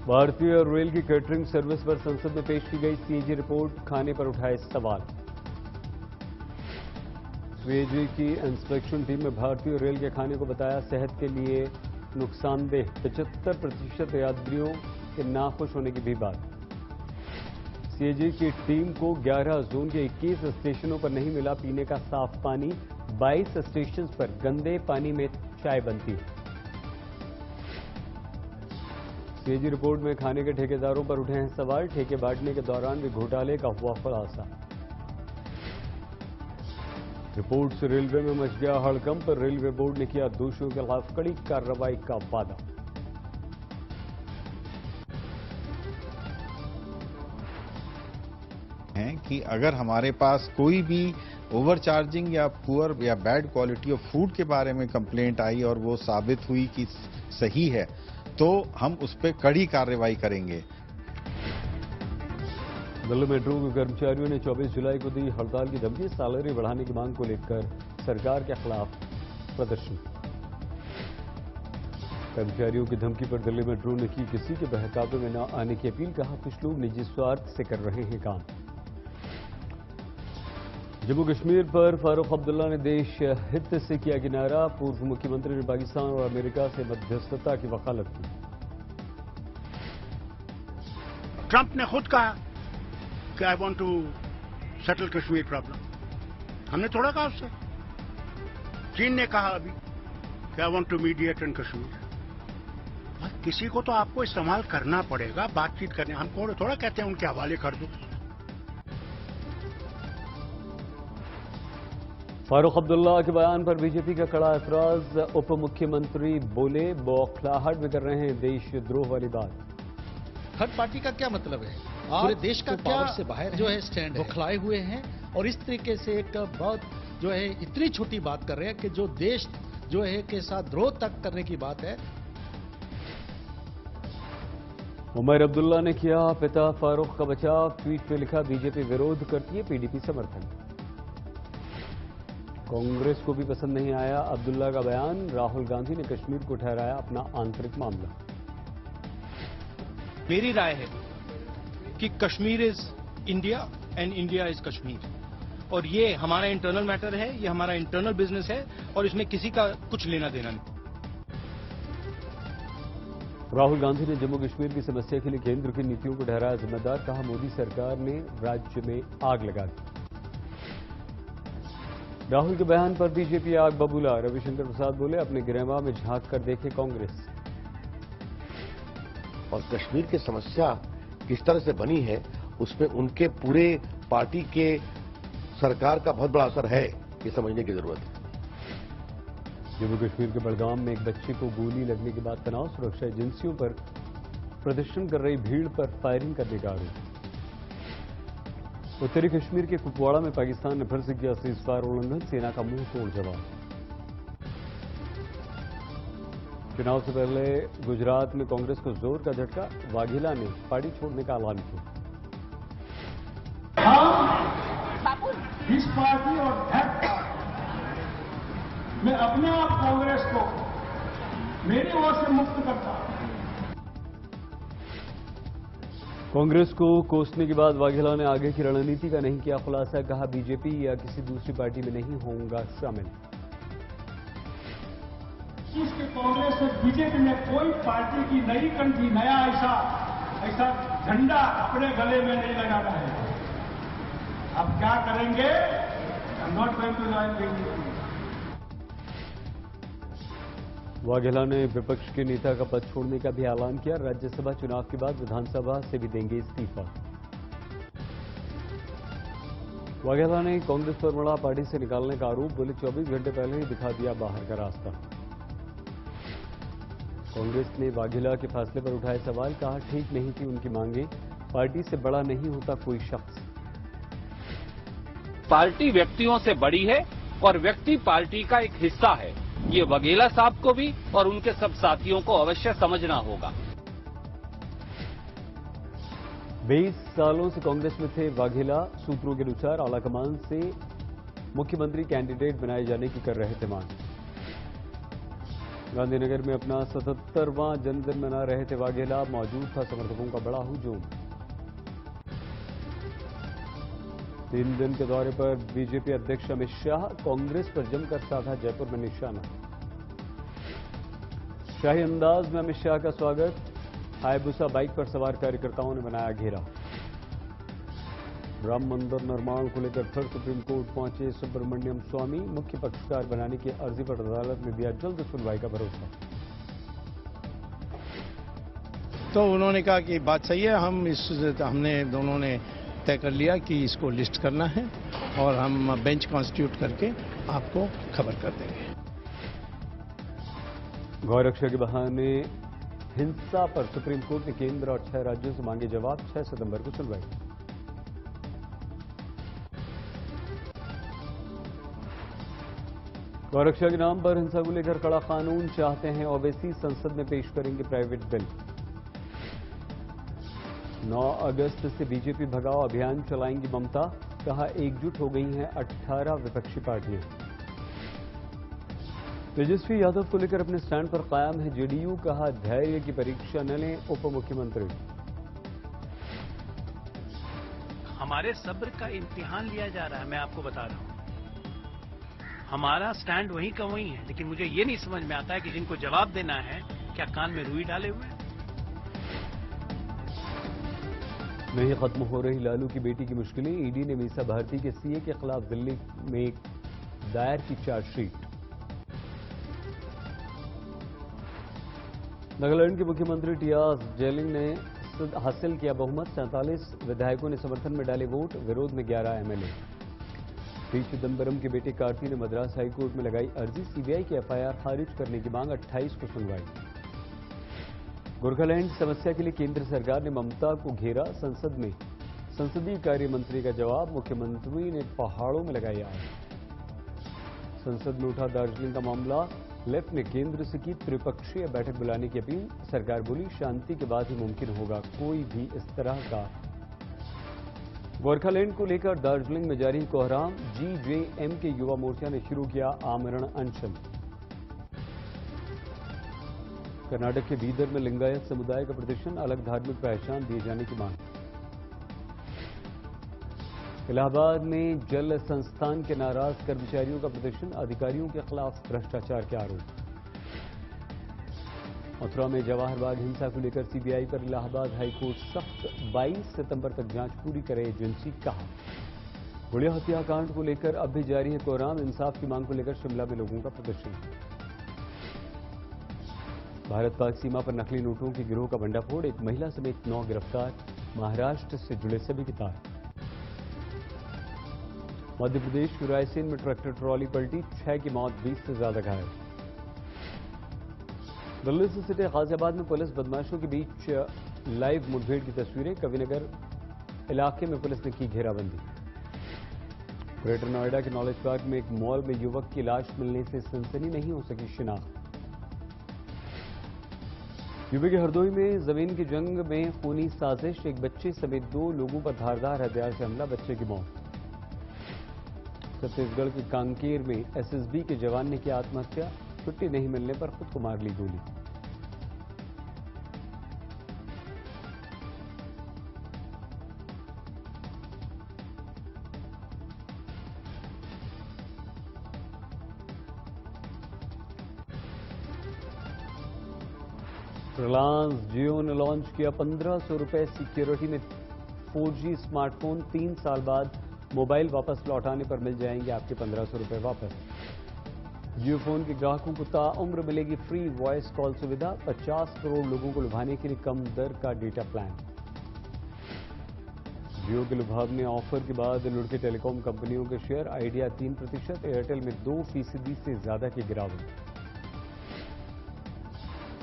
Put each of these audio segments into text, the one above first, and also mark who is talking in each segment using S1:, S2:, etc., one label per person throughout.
S1: भारतीय रेल की catering service पर संसद में पेश की गई सीएजी रिपोर्ट, खाने पर उठाए सवाल। सीएजी की इंस्पेक्शन टीम में भारतीय रेल के खाने को बताया सेहत के लिए नुकसानदेह। 75% यात्रियों के नाखुश होने की भी बात। सीएजी की टीम को 11 जोन के 21 स्टेशनों पर नहीं मिला पीने का साफ पानी। 22 स्टेशन पर गंदे पानी में चाय बनती है। सीएजी रिपोर्ट में खाने के ठेकेदारों पर उठे हैं सवाल। ठेके बांटने के दौरान भी घोटाले का हुआ खुलासा। रिपोर्ट से रेलवे में मच गया हड़कंप। रेलवे बोर्ड ने किया दोषियों के खिलाफ कड़ी कार्रवाई का वादा।
S2: हैं कि अगर हमारे पास कोई भी ओवरचार्जिंग या पुअर या बैड क्वालिटी ऑफ फूड के बारे में कंप्लेंट आई और वो साबित हुई कि सही है तो हम उस पर कड़ी कार्रवाई करेंगे।
S1: दिल्ली मेट्रो के कर्मचारियों ने 24 जुलाई को दी हड़ताल की धमकी। सैलरी बढ़ाने की मांग को लेकर सरकार के खिलाफ प्रदर्शन। कर्मचारियों की धमकी पर दिल्ली मेट्रो ने की किसी के बहकावे में न आने की अपील। कहा कुछ लोग निजी स्वार्थ से कर रहे हैं काम। जम्मू कश्मीर पर फारूक अब्दुल्ला ने देश हित से किया किनारा। पूर्व मुख्यमंत्री ने पाकिस्तान और अमेरिका से मध्यस्थता की वकालत की।
S3: ट्रंप ने खुद कहा कि I want to settle Kashmir problem. हमने थोड़ा कहा उससे। चीन ने कहा अभी कि I want to mediate in Kashmir. किसी को तो आपको इस्तेमाल करना पड़ेगा बातचीत करने। हम थोड़ा कहते हैं उनके हवाले कर दो।
S1: फारूक अब्दुल्ला के बयान पर बीजेपी का कड़ा एतराज। उप मुख्यमंत्री बोले बौखलाहट में कर रहे हैं देशद्रोह वाली बात।
S4: थर्ड पार्टी का क्या मतलब है? पूरे देश का क्या से बाहर जो है स्टैंड बौखलाए हुए हैं और इस तरीके से एक बहुत जो है इतनी छोटी बात कर रहे हैं कि जो देश जो है के साथ द्रोह तक करने की बात है।
S1: उमर अब्दुल्ला ने किया पिता फारूक का बचाव। ट्वीट में लिखा बीजेपी विरोध करती है, पीडीपी समर्थन। कांग्रेस को भी पसंद नहीं आया अब्दुल्ला का बयान। राहुल गांधी ने कश्मीर को ठहराया अपना आंतरिक मामला।
S5: मेरी राय है कि Kashmir is India and India is Kashmir और ये हमारा इंटरनल मैटर है, ये हमारा इंटरनल बिजनेस है और इसमें किसी का कुछ लेना देना नहीं।
S1: राहुल गांधी ने जम्मू कश्मीर की समस्या के लिए केंद्र की नीतियों को ठहराया जिम्मेदार। कहा मोदी सरकार ने राज्य में आग लगा दी। राहुल के बयान पर बीजेपी आग बबूला। रविशंकर प्रसाद बोले अपने गिरहवा में झांक कर देखे कांग्रेस।
S6: और कश्मीर की समस्या किस तरह से बनी है उसमें उनके पूरे पार्टी के सरकार का बहुत बड़ा असर है, ये समझने की जरूरत है।
S1: जम्मू कश्मीर के बड़गाम में एक बच्चे को गोली लगने के बाद तनाव। सुरक्षा एजेंसियों पर प्रदर्शन कर रही भीड़ पर फायरिंग करने का आरोप। उत्तरी कश्मीर के कुपवाड़ा में पाकिस्तान ने फिर से किया सीजफायर उल्लंघन। सेना का मुंह तोड़ जवाब। चुनाव से पहले गुजरात में कांग्रेस को जोर का झटका। वाघेला ने पार्टी छोड़ने का ऐलान किया।
S7: इस पार्टी और दैट पार्टी मैं अपने आप कांग्रेस को मेरी ओर से मुक्त करता हूं।
S1: कांग्रेस को कोसने के बाद वाघेला ने आगे की रणनीति का नहीं किया खुलासा। कहा बीजेपी या किसी दूसरी पार्टी में नहीं होगा शामिल।
S7: उसके कांग्रेस और बीजेपी में कोई पार्टी की नई कंठी नया ऐसा झंडा अपने गले में नहीं लगाना है। अब क्या करेंगे? I am not going to join BJP.
S1: Vaghela ने विपक्ष के नेता का पद छोड़ने का भी ऐलान किया। राज्यसभा चुनाव के बाद विधानसभा से भी देंगे इस्तीफा। वाघेला ने कांग्रेस पर बड़ा पार्टी से निकालने का आरोप। बोले 24 घंटे पहले ही दिखा दिया बाहर का रास्ता। कांग्रेस ने वाघेला के फैसले पर उठाए सवाल। कहा ठीक नहीं थी उनकी मांगे। पार्टी से बड़ा नहीं होता कोई शख्स।
S8: पार्टी व्यक्तियों से बड़ी है और व्यक्ति पार्टी का एक हिस्सा है। ये वाघेला साहब को भी और उनके सब साथियों को अवश्य समझना होगा।
S1: 20 सालों से कांग्रेस में थे वाघेला। सूत्रों के अनुसार आलाकमान से मुख्यमंत्री कैंडिडेट बनाए जाने की कर रहे थे मांग। गांधीनगर में अपना 77वां जन्मदिन मना रहे थे वाघेला, मौजूद था समर्थकों का बड़ा हुजूम। 3 दिन के दौरे पर बीजेपी अध्यक्ष अमित शाह, कांग्रेस पर जमकर साधा जयपुर में निशाना। शाही अंदाज में अमित शाह का स्वागत, हायबुसा बाइक पर सवार कार्यकर्ताओं ने बनाया घेरा। राम मंदिर निर्माण को लेकर फिर सुप्रीम कोर्ट पहुंचे सुब्रमण्यम स्वामी, मुख्य पक्षकार बनाने की अर्जी पर अदालत ने दिया जल्द सुनवाई का भरोसा।
S5: तो उन्होंने कहा कि बात सही है, हमने दोनों ने तय कर लिया कि इसको लिस्ट करना है और हम बेंच कॉन्स्टिट्यूट करके आपको खबर कर देंगे।
S1: गौरक्षा के बहाने हिंसा पर सुप्रीम कोर्ट ने केंद्र और 6 राज्यों से मांगे जवाब, 6 सितंबर को सुनवाई। गौरक्षा के नाम पर हिंसा को लेकर कड़ा कानून चाहते हैं ओवैसी, संसद में पेश करेंगे प्राइवेट बिल। 9 अगस्त से बीजेपी भगाओ अभियान चलाएंगी ममता, कहा एकजुट हो गई हैं 18 विपक्षी पार्टियां। तेजस्वी यादव को लेकर अपने स्टैंड पर कायम है जेडीयू, कहा धैर्य की परीक्षा न लें उप मुख्यमंत्री।
S9: हमारे सब्र का इम्तिहान लिया जा रहा है, मैं आपको बता रहा हूं। हमारा स्टैंड वहीं का वहीं है, लेकिन मुझे ये नहीं समझ में आता है कि जिनको जवाब देना है क्या कान में रुई डाले हुए हैं।
S1: नहीं खत्म हो रही लालू की बेटी की मुश्किलें, ईडी ने मीसा भारती के सीए के खिलाफ दिल्ली में दायर की चार्जशीट। नागालैंड के मुख्यमंत्री टीआर जेलिंग ने हासिल किया बहुमत, 47 विधायकों ने समर्थन में डाले वोट, विरोध में 11 एमएलए। पी चिदम्बरम के बेटे कार्ति ने मद्रास हाईकोर्ट में लगाई अर्जी, सीबीआई की एफआईआर खारिज करने की मांग, 28 को सुनवाई। गोरखालैंड समस्या के लिए केंद्र सरकार ने ममता को घेरा, संसद में संसदीय कार्य मंत्री का जवाब, मुख्यमंत्री ने पहाड़ों में लगाई आग। संसद में उठा दार्जिलिंग का मामला, लेफ्ट ने केंद्र से की त्रिपक्षीय बैठक बुलाने की अपील, सरकार बोली शांति के बाद ही मुमकिन होगा कोई भी इस तरह का। गोरखालैंड को लेकर दार्जिलिंग में जारी कोहराम, जीजेएम के युवा मोर्चा ने शुरू किया आमरण अनशन। कर्नाटक के बीदर में लिंगायत समुदाय का प्रदर्शन, अलग धार्मिक पहचान दिए जाने की मांग। इलाहाबाद में जल संस्थान के नाराज कर्मचारियों का प्रदर्शन, अधिकारियों के खिलाफ भ्रष्टाचार के आरोप। मथुरा में जवाहर बाग हिंसा को लेकर सीबीआई पर इलाहाबाद हाईकोर्ट सख्त, 22 सितंबर तक जांच पूरी करे एजेंसी, कहा। गुड़िया हत्याकांड को लेकर अब भी जारी है कोहराम, इंसाफ की मांग को लेकर शिमला में लोगों का प्रदर्शन। भारत पाक सीमा पर नकली नोटों के गिरोह का भंडाफोड़, एक महिला समेत 9 गिरफ्तार, महाराष्ट्र से जुड़े सभी की तार। मध्य प्रदेश के रायसेन में ट्रैक्टर ट्रॉली पलटी, 6 की मौत, 20 से ज्यादा घायल। दिल्ली से सटे गाजियाबाद में पुलिस बदमाशों के बीच लाइव मुठभेड़ की तस्वीरें, कविनगर इलाके में पुलिस ने की घेराबंदी। ग्रेटर नोएडा के नॉलेज पार्क में एक मॉल में युवक की लाश मिलने से सनसनी, नहीं हो सकी शिनाख्त। यूपी के हरदोई में जमीन की जंग में खूनी साजिश, एक बच्चे समेत 2 लोगों पर धारदार हथियार से हमला, बच्चे की मौत। छत्तीसगढ़ के कांकेर में एसएसबी के जवान ने किया आत्महत्या, छुट्टी नहीं मिलने पर खुद को मार ली गोली। रिलायंस जियो ने लॉन्च किया 1500 रुपए सिक्योरिटी में 4G स्मार्टफोन, 3 साल बाद मोबाइल वापस लौटाने पर मिल जाएंगे आपके 1500 रुपए वापस। जियो फोन के ग्राहकों को ताउम्र मिलेगी फ्री वॉइस कॉल सुविधा, 50 करोड़ लोगों को लुभाने के लिए कम दर का डेटा प्लान। जियो के लुभावने ऑफर के बाद लुढ़के टेलीकॉम कंपनियों के शेयर, आइडिया 3%, एयरटेल में 2% से ज्यादा की गिरावट।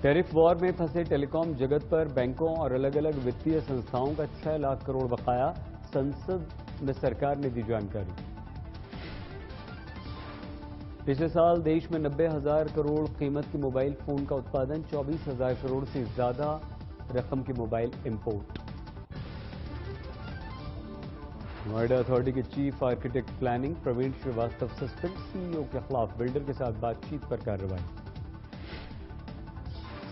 S1: टैरिफ वॉर में फंसे टेलीकॉम जगत पर बैंकों और अलग अलग वित्तीय संस्थाओं का 6 लाख करोड़ बकाया, संसद में सरकार ने दी जानकारी। पिछले साल देश में 90,000 करोड़ कीमत के मोबाइल फोन का उत्पादन, 24,000 करोड़ से ज्यादा रकम के मोबाइल इंपोर्ट। नोएडा अथॉरिटी के chief architect planning Pravin Srivastava suspend, CEO के खिलाफ बिल्डर के साथ बातचीत पर कार्रवाई।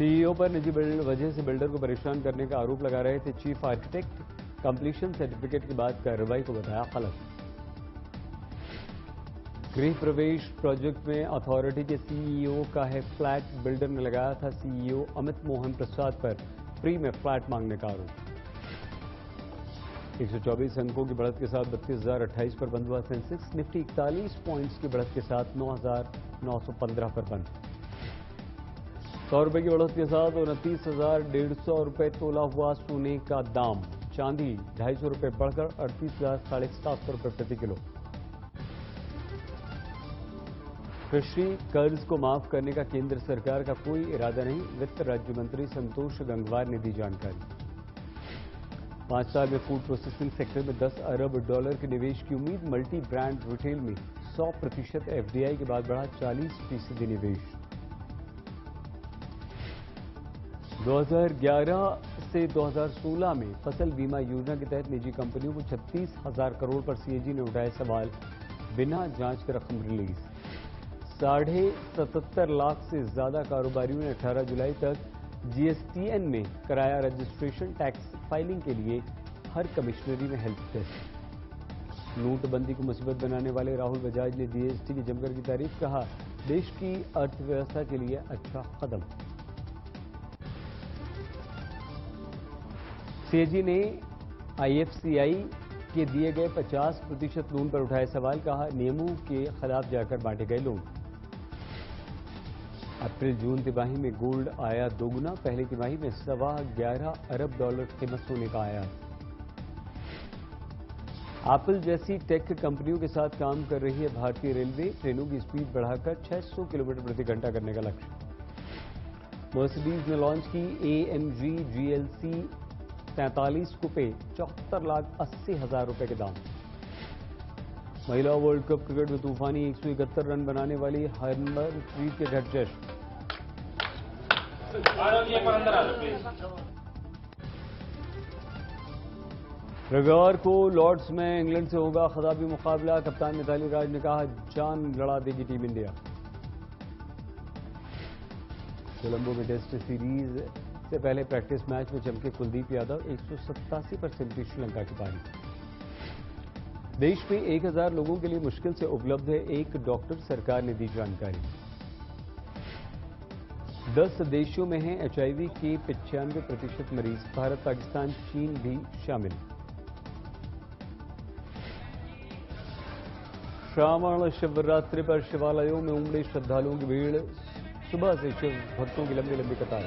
S1: सीईओ पर निजी वजह से बिल्डर को परेशान करने का आरोप लगा रहे थे चीफ आर्किटेक्ट। कंप्लीशन सर्टिफिकेट के बाद कार्रवाई को बताया गलत। गृह प्रवेश प्रोजेक्ट में अथॉरिटी के सीईओ का है फ्लैट। बिल्डर ने लगाया था सीईओ अमित मोहन प्रसाद पर फ्री में फ्लैट मांगने का आरोप। 124 अंकों की बढ़त के साथ 32,028 पर बंद हुआ सेंसेक्स। निफ्टी 41 पॉइंट्स की बढ़त के साथ 9,915 पर बंद। 100 रुपए की बढ़त के साथ 29,150 रुपए तोला हुआ सोने का दाम। चांदी 250 रुपए बढ़कर 38,750 रुपए प्रति किलो। कृषि कर्ज को माफ करने का केंद्र सरकार का कोई इरादा नहीं, वित्त राज्य मंत्री संतोष गंगवार ने दी जानकारी। 5 साल में फूड प्रोसेसिंग सेक्टर में $10 अरब के निवेश की उम्मीद। मल्टी ब्रांड रिटेल में 100% एफडीआई के बाद बढ़ा 40% निवेश। 2011 से 2016 में फसल बीमा योजना के तहत निजी कंपनियों को 36,000 करोड़ पर सीएजी ने उठाए सवाल। बिना जांच के रकम रिलीज। 77.5 लाख से ज्यादा कारोबारियों ने 18 जुलाई तक जीएसटीएन में कराया रजिस्ट्रेशन। टैक्स फाइलिंग के लिए हर कमिश्नरी में हेल्प डेस्क। नोटबंदी को मुसीबत बनाने वाले राहुल बजाज ने जीएसटी की जमकर की तारीफ। कहा देश की अर्थव्यवस्था के लिए अच्छा कदम। सीएजी ने आईएफसीआई के दिए गए 50% लोन पर उठाए सवाल। कहा नियमों के खिलाफ जाकर बांटे गए लोन। अप्रैल जून तिमाही में गोल्ड आया दोगुना। पहले तिमाही में $11.25 अरब कीमत सोने का आया। एप्पल जैसी टेक कंपनियों के साथ काम कर रही है भारतीय रेलवे। ट्रेनों की स्पीड बढ़ाकर 600 किलोमीटर प्रति घंटा करने का लक्ष्य। मर्सिडीज ने लॉन्च की AMG GLC 43 कूपे 74,80,000 रुपए के दाम। महिला वर्ल्ड कप क्रिकेट में तूफानी 171 रन बनाने वाली हरमनप्रीत के घर जश्न। रविवार को लॉर्ड्स में इंग्लैंड से होगा खिताबी मुकाबला। कप्तान मिताली राज ने कहा जान लड़ा देगी टीम इंडिया। कोलंबो में टेस्ट सीरीज से पहले प्रैक्टिस मैच में चमके कुलदीप यादव। 187 पर सिमटी श्रीलंका की पारी। देश में 1,000 लोगों के लिए मुश्किल से उपलब्ध है एक डॉक्टर। सरकार ने दी जानकारी। 10 देशों में हैं HIV के 95% मरीज। भारत, पाकिस्तान, चीन भी शामिल। श्रावण शिवरात्रि पर शिवालयों में उमड़ी श्रद्धालुओं की भीड़। सुबह से शिव भक्तों की लंबी लंबी कतार।